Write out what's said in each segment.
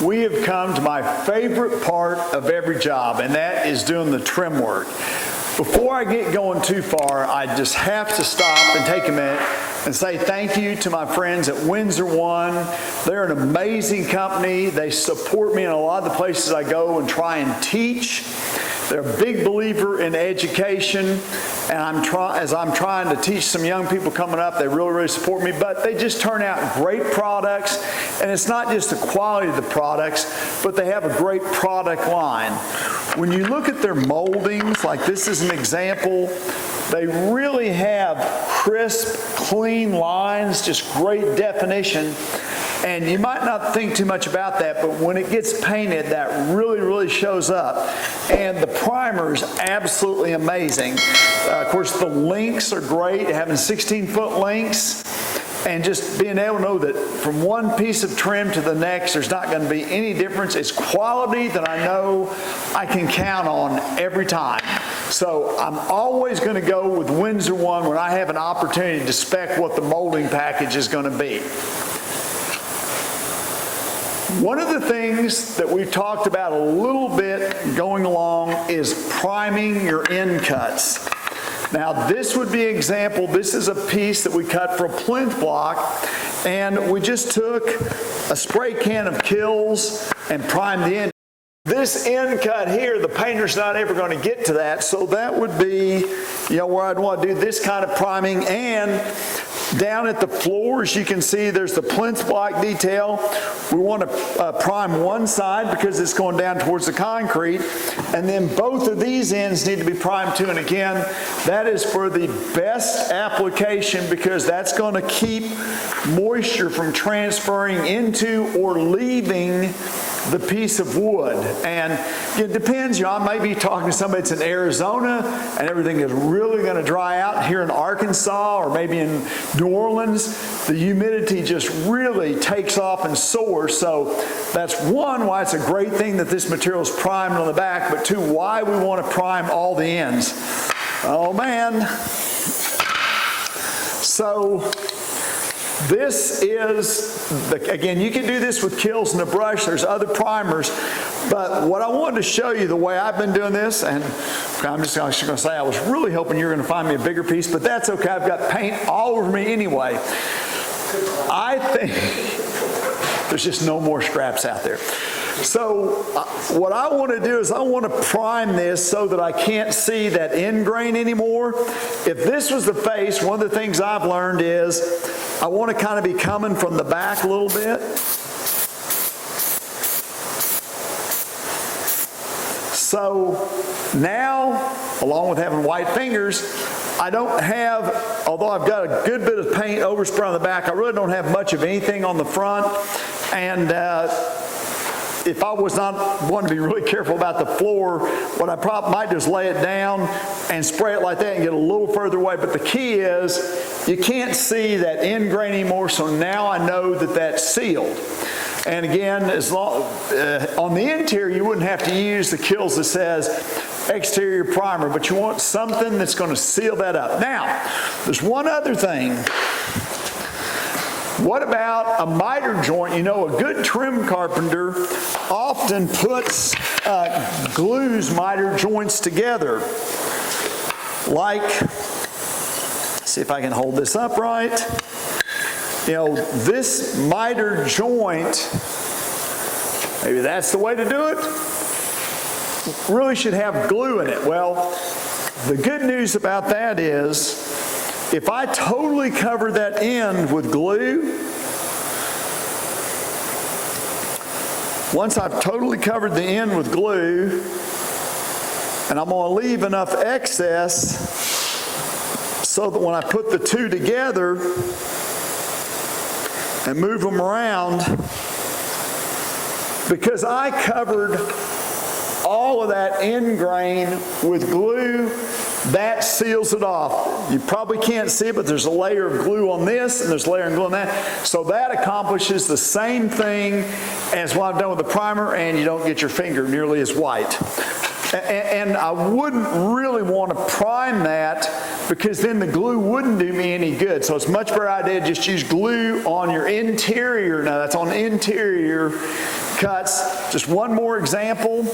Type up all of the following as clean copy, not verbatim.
we have come to my favorite part of every job, and that is doing the trim work. Before I get going too far, I just have to stop and take a minute and say thank you to my friends at Windsor One. They're an amazing company. They support me in a lot of the places I go and try and teach. They're a big believer in education, and as I'm trying to teach some young people coming up, they really support me, but they just turn out great products, and it's not just the quality of the products, but they have a great product line. When you look at their moldings, like this is an example, they really have crisp, clean lines, just great definition. And you might not think too much about that, but when it gets painted, that really shows up. And the primer is absolutely amazing. Of course, the links are great, having 16-foot links. And just being able to know that from one piece of trim to the next, there's not going to be any difference. It's quality that I know I can count on every time. So I'm always going to go with Windsor One when I have an opportunity to spec what the molding package is going to be. One of the things that we've talked about a little bit going along is priming your end cuts. Now this would be an example. This is a piece that we cut for a plinth block, and we just took a spray can of Kills and primed the end. This end cut here, the painter's not ever going to get to that, so that would be, where I'd want to do this kind of priming. And down at the floors, you can see there's the plinth block detail. We want to prime one side because it's going down towards the concrete, and then both of these ends need to be primed too. And again, that is for the best application because that's going to keep moisture from transferring into or leaving the piece of wood. And it depends, I may be talking to somebody that's in Arizona and everything is really going to dry out. Here in Arkansas or maybe in New Orleans, the humidity just really takes off and soars. So that's one, why it's a great thing that this material is primed on the back, but two, why we want to prime all the ends. Oh man. So this is, again, you can do this with Kills and a brush. There's other primers. But what I wanted to show you, the way I've been doing this, and I'm just going to say I was really hoping you were going to find me a bigger piece, but that's okay. I've got paint all over me anyway. I think there's just no more scraps out there. So what I want to do is I want to prime this so that I can't see that end grain anymore. If this was the face, one of the things I've learned is I want to kind of be coming from the back a little bit. So now, along with having white fingers, I don't have, although I've got a good bit of paint overspray on the back, I really don't have much of anything on the front. And if I was not wanting to be really careful about the floor, what I probably might do is lay it down and spray it like that and get a little further away. But the key is you can't see that end grain anymore, so now I know that that's sealed. And again, as long, on the interior, you wouldn't have to use the Kills that says exterior primer, but you want something that's going to seal that up. Now, there's one other thing. What about a miter joint? A good trim carpenter often puts, glues miter joints together. Like, see if I can hold this upright. This miter joint, maybe that's the way to do it, really should have glue in it. Well, the good news about that is if I totally cover that end with glue, once I've totally covered the end with glue, and I'm going to leave enough excess so that when I put the two together and move them around, because I covered all of that end grain with glue, that seals it off. You probably can't see it, but there's a layer of glue on this and there's a layer of glue on that. So that accomplishes the same thing as what I've done with the primer, and you don't get your finger nearly as white. And I wouldn't really want to prime that because then the glue wouldn't do me any good. So it's much better idea to just use glue on your interior. Now that's on interior cuts. Just one more example.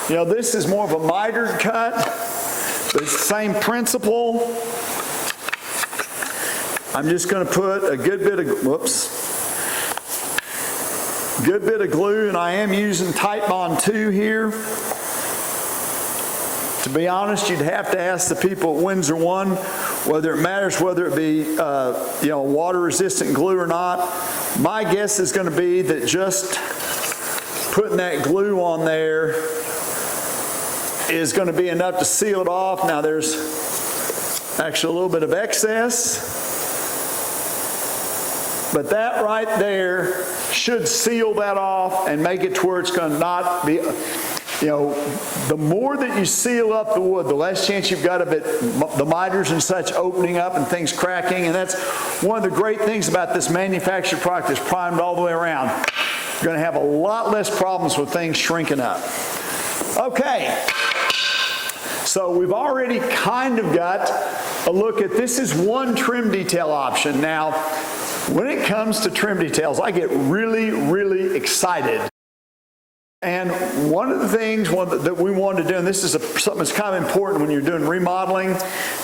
You know, this is more of a mitered cut, but it's the same principle. I'm just going to put a good bit of, good bit of glue, and I am using Tight Bond 2 here. To be honest, you'd have to ask the people at Windsor One whether it matters whether it be you know, water-resistant glue or not. My guess is going to be that just putting that glue on there is going to be enough to seal it off. Now there's actually a little bit of excess, but that right there should seal that off and make it to where it's going to not be, you know, the more that you seal up the wood, the less chance you've got of it, the miters and such opening up and things cracking. And that's one of the great things about this manufactured product that's primed all the way around. You're going to have a lot less problems with things shrinking up. Okay, so we've already kind of got a look at, this is one trim detail option. Now, when it comes to trim details, I get really, really excited. And one of the things that we wanted to do, and this is something that's kind of important when you're doing remodeling,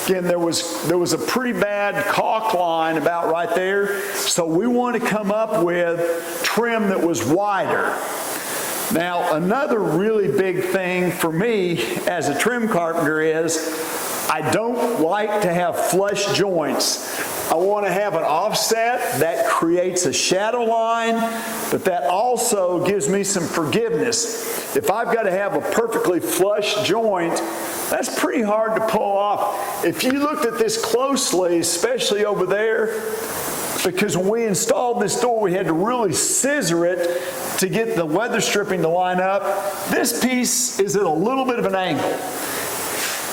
again, there was a pretty bad caulk line about right there, so we want to come up with trim that was wider. Now, another really big thing for me as a trim carpenter is I don't like to have flush joints. I want to have an offset that creates a shadow line, but that also gives me some forgiveness. If I've got to have a perfectly flush joint, that's pretty hard to pull off. If you looked at this closely, especially over there, because when we installed this door, we had to really scissor it to get the weather stripping to line up. This piece is at a little bit of an angle.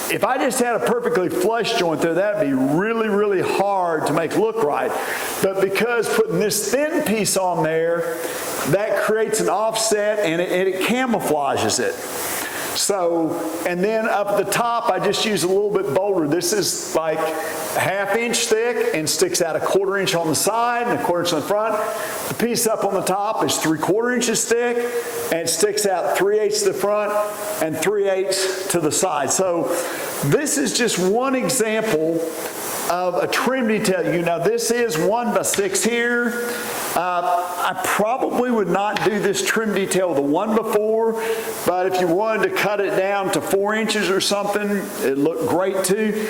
If I just had a perfectly flush joint there, that'd be really, really hard to make look right. But because putting this thin piece on there, that creates an offset and it camouflages it. So, and then up at the top, I just use a little bit bolder. This is like a ½ inch thick and sticks out a ¼ inch on the side and a ¼ inch on the front. The piece up on the top is 3/4 inches thick and it sticks out 3/8 to the front and 3/8 to the side. So this is just one example of a trim detail. You know, this is 1x6 here. I probably would not do this trim detail the one before, but if you wanted to cut it down to 4 inches or something, it looked great too.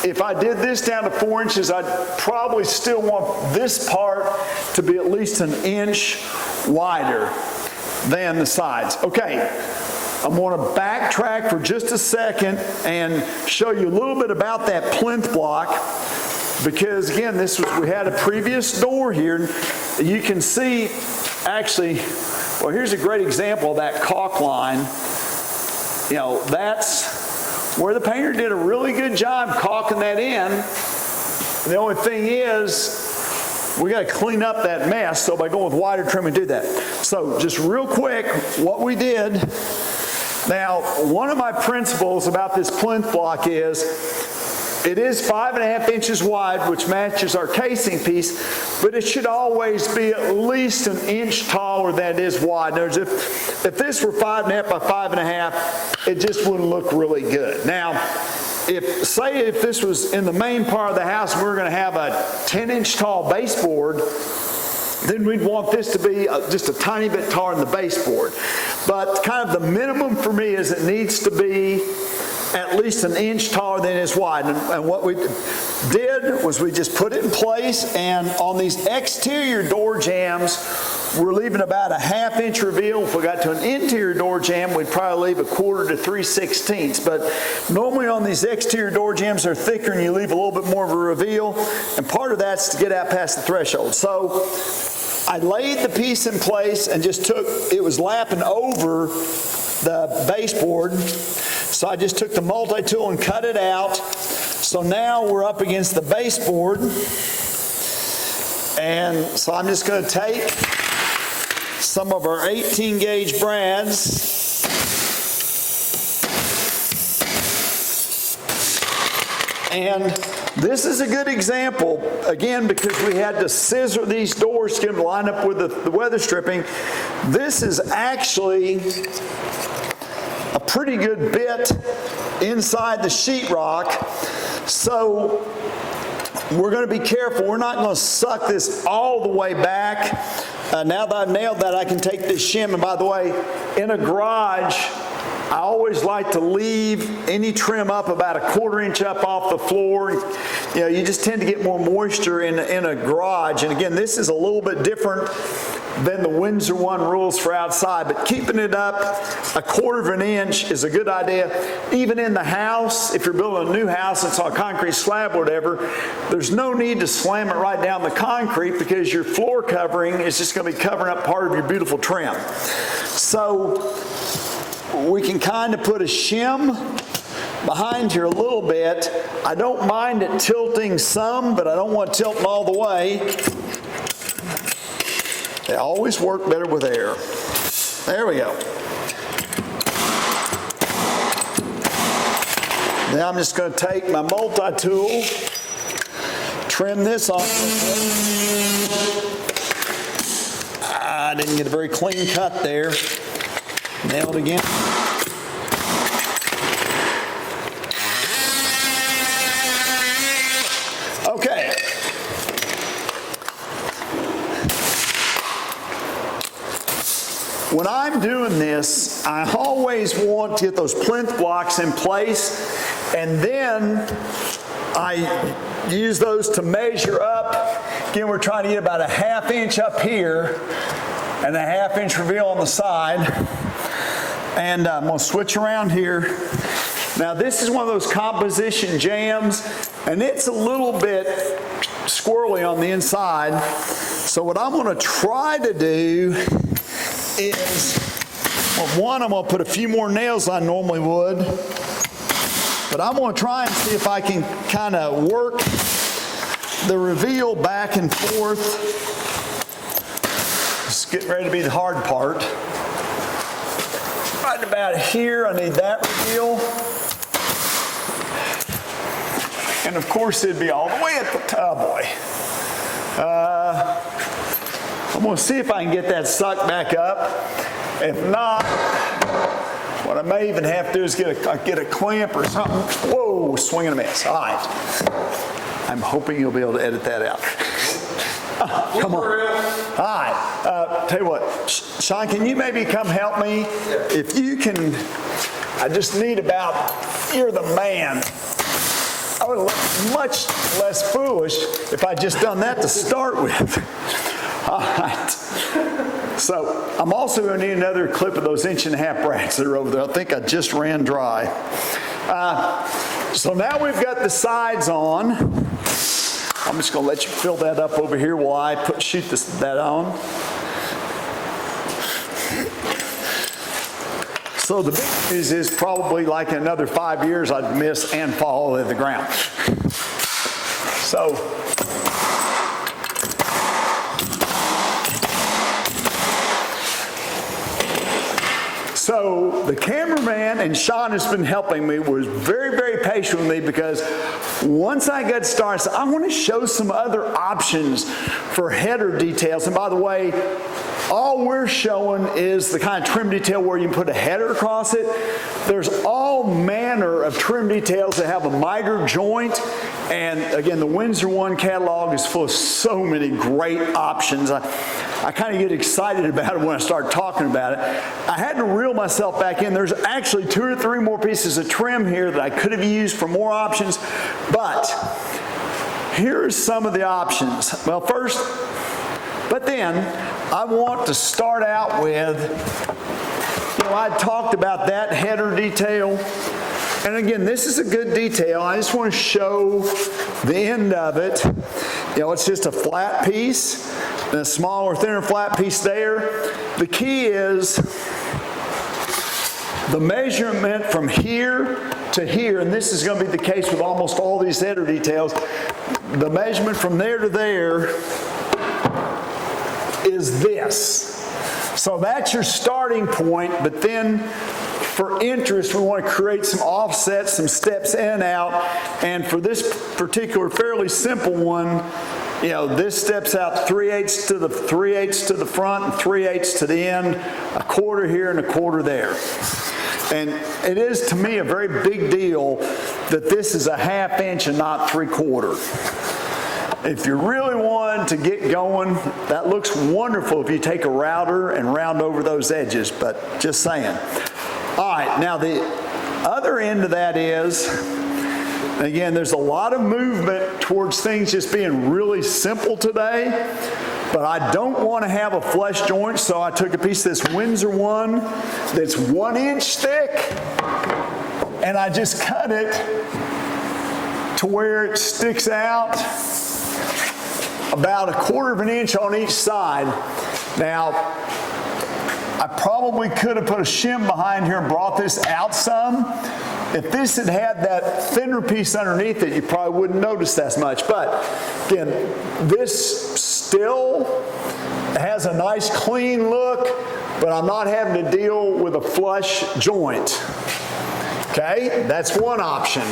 If I did this down to 4 inches, I'd probably still want this part to be at least an inch wider than the sides. Okay, I'm going to backtrack for just a second and show you a little bit about that plinth block. Because again, we had a previous door here. You can see, actually, well, here's a great example of that caulk line. You know, that's where the painter did a really good job caulking that in. The only thing is, we got to clean up that mess. So by going with wider trim, we do that. So just real quick, what we did. Now, one of my principles about this plinth block is, it is 5½ inches wide, which matches our casing piece, but it should always be at least an inch taller than it is wide. In other words, if this were 5½ by 5½, it just wouldn't look really good. Now, if this was in the main part of the house, and we were going to have a 10-inch tall baseboard, then we'd want this to be just a tiny bit taller than the baseboard. But kind of the minimum for me is it needs to be at least an inch taller than it is wide. And what we did was we just put it in place, and on these exterior door jambs, we're leaving about a ½ inch reveal. If we got to an interior door jamb, we'd probably leave 1/4 to 3/16. But normally on these exterior door jambs, they're thicker and you leave a little bit more of a reveal. And part of that's to get out past the threshold. So I laid the piece in place and just it was lapping over the baseboard. So I just took the multi-tool and cut it out. So now we're up against the baseboard. And so I'm just going to take some of our 18 gauge brads and This is a good example, again, because we had to scissor these doors to get them to line up with the weather stripping. This is actually a pretty good bit inside the sheetrock. So we're going to be careful. We're not going to suck this all the way back. Now that I've nailed that, I can take this shim. And by the way, in a garage, I always like to leave any trim up about a 1/4 inch up off the floor. You know, you just tend to get more moisture in a garage. And again, this is a little bit different than the Windsor One rules for outside, but keeping it up a 1/4 inch is a good idea. Even in the house, if you're building a new house, it's on a concrete slab or whatever, there's no need to slam it right down the concrete because your floor covering is just going to be covering up part of your beautiful trim. So we can kind of put a shim behind here a little bit. I don't mind it tilting some, but I don't want it tilting all the way. They always work better with air. There we go. Now I'm just going to take my multi-tool, trim this off. I didn't get a very clean cut there. Nail it again. Okay. When I'm doing this, I always want to get those plinth blocks in place, and then I use those to measure up. Again, we're trying to get about a 1/2 inch up here and a 1/2 inch reveal on the side. And I'm going to switch around here. Now this is one of those composition jams, and it's a little bit squirrely on the inside. So what I'm going to try to do is, well, one, I'm going to put a few more nails than I normally would. But I'm going to try and see if I can kind of work the reveal back and forth. It's getting ready to be the hard part. Right about here, I need that reveal. And of course, it'd be all the way at the top, boy. I'm going to see if I can get that sucked back up. If not, what I may even have to do is get a clamp or something. Whoa, swinging a miss. All right. I'm hoping you'll be able to edit that out. Come on. All right. Tell you what, Sean, can you maybe come help me? If you can, I just need about, you're the man. I would look much less foolish if I'd just done that to start with. All right. So I'm also going to need another clip of those 1.5 inch bracts that are over there. I think I just ran dry. So now we've got the sides on. I'm just going to let you fill that up over here while I shoot that on. So the big news is probably like in another 5 years I'd miss and fall to the ground. So the cameraman, and Sean has been helping me, was very, very patient with me because once I got started, I want to show some other options for header details. And by the way, all we're showing is the kind of trim detail where you can put a header across it. There's all manner of trim details that have a miter joint. And again, the Windsor One catalog is full of so many great options. I kind of get excited about it when I start talking about it. I had to reel myself back in. There's actually 2 or 3 more pieces of trim here that I could have used for more options. But here's some of the options. Well, first, but then I want to start out with, I talked about that header detail. And again, this is a good detail. I just want to show the end of it. It's just a flat piece, and a smaller, thinner flat piece there. The key is the measurement from here to here, and this is going to be the case with almost all these header details. The measurement from there to there is this. So that's your starting point, but then for interest, we want to create some offsets, some steps in and out. And for this particular fairly simple one, you know, this steps out 3/8 to the 3/8 to the front and 3/8 to the end, a quarter here and a quarter there. And it is, to me, a very big deal that this is a 1/2 inch and not 3/4. If you really want to get going, that looks wonderful if you take a router and round over those edges, but just saying. All right, now the other end of that is, again, there's a lot of movement towards things just being really simple today, but I don't want to have a flush joint, so I took a piece of this Windsor one that's 1 inch thick, and I just cut it to where it sticks out about 1/4 inch on each side. Now, I probably could have put a shim behind here and brought this out some. If this had had that thinner piece underneath it, you probably wouldn't notice as much. But again, this still has a nice clean look, but I'm not having to deal with a flush joint. Okay, that's one option.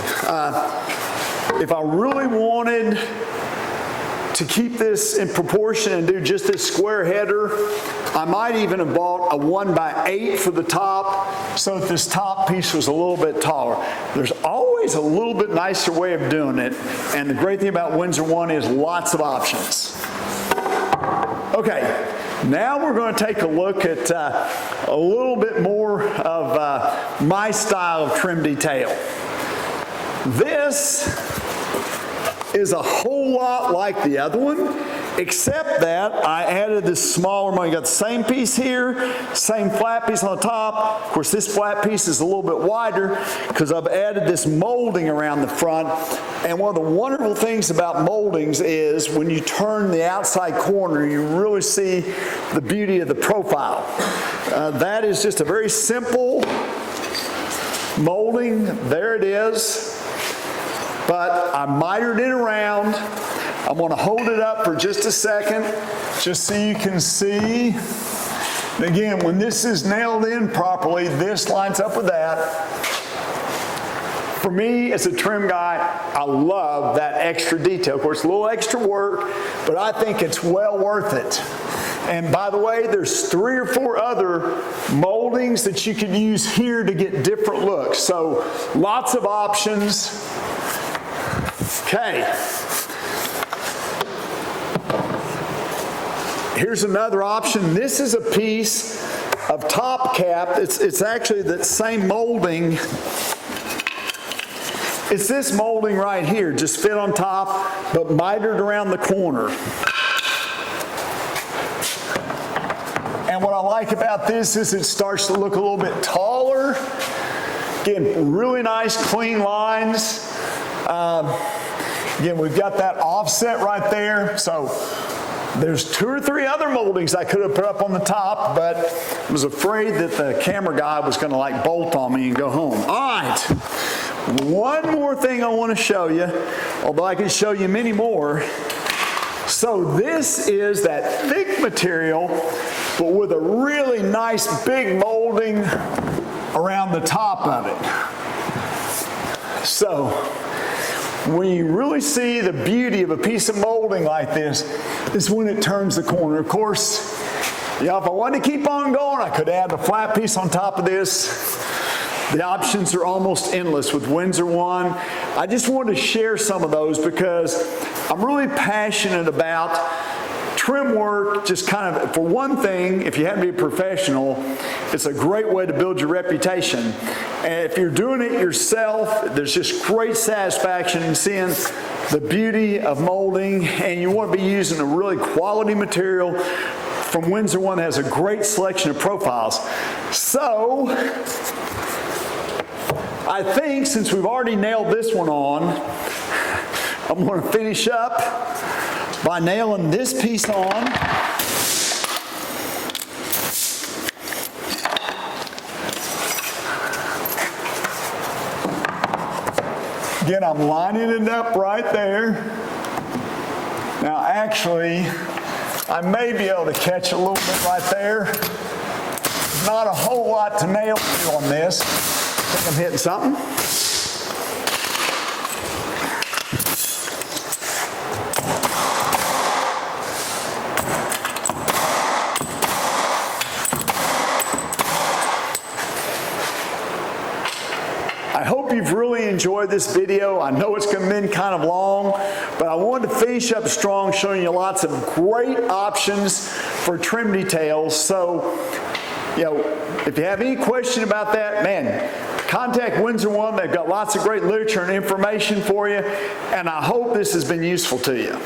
If I really wanted to keep this in proportion and do just this square header, I might even have bought a 1x8 for the top so that this top piece was a little bit taller. There's always a little bit nicer way of doing it, and the great thing about Windsor One is lots of options. Okay, now we're going to take a look at a little bit more of my style of trim detail. This is a whole lot like the other one, except that I added this smaller one. You got the same piece here, same flat piece on the top. Of course, this flat piece is a little bit wider because I've added this molding around the front. And one of the wonderful things about moldings is when you turn the outside corner, you really see the beauty of the profile. That is just a very simple molding. There it is. But I mitered it around. I'm going to hold it up for just a second, just so you can see. Again, when this is nailed in properly, this lines up with that. For me, as a trim guy, I love that extra detail. Of course, a little extra work, but I think it's well worth it. And by the way, there's 3 or 4 other moldings that you can use here to get different looks. So lots of options. Okay. Here's another option. This is a piece of top cap. It's actually that same molding. It's this molding right here, just fit on top, but mitered around the corner. And what I like about this is it starts to look a little bit taller. Again, really nice clean lines. Again, we've got that offset right there. So there's 2 or 3 other moldings I could have put up on the top, but I was afraid that the camera guy was going to like bolt on me and go home. All right. One more thing I want to show you, although I can show you many more. So this is that thick material, but with a really nice big molding around the top of it. So when you really see the beauty of a piece of molding like this, is when it turns the corner. Of course, if I wanted to keep on going, I could add a flat piece on top of this. The options are almost endless with Windsor One. I just wanted to share some of those because I'm really passionate about trim work. Just kind of, for one thing, if you happen to be a professional, it's a great way to build your reputation. And if you're doing it yourself, there's just great satisfaction in seeing the beauty of molding, and you want to be using a really quality material from Windsor One that has a great selection of profiles. So I think since we've already nailed this one on, I'm going to finish up by nailing this piece on. Again, I'm lining it up right there. Now actually, I may be able to catch a little bit right there. Not a whole lot to nail on this. I think I'm hitting something. I hope you've really enjoyed this video. I know it's been kind of long, but I wanted to finish up strong, showing you lots of great options for trim details. So, if you have any question about that, man, contact Windsor One. They've got lots of great literature and information for you, and I hope this has been useful to you.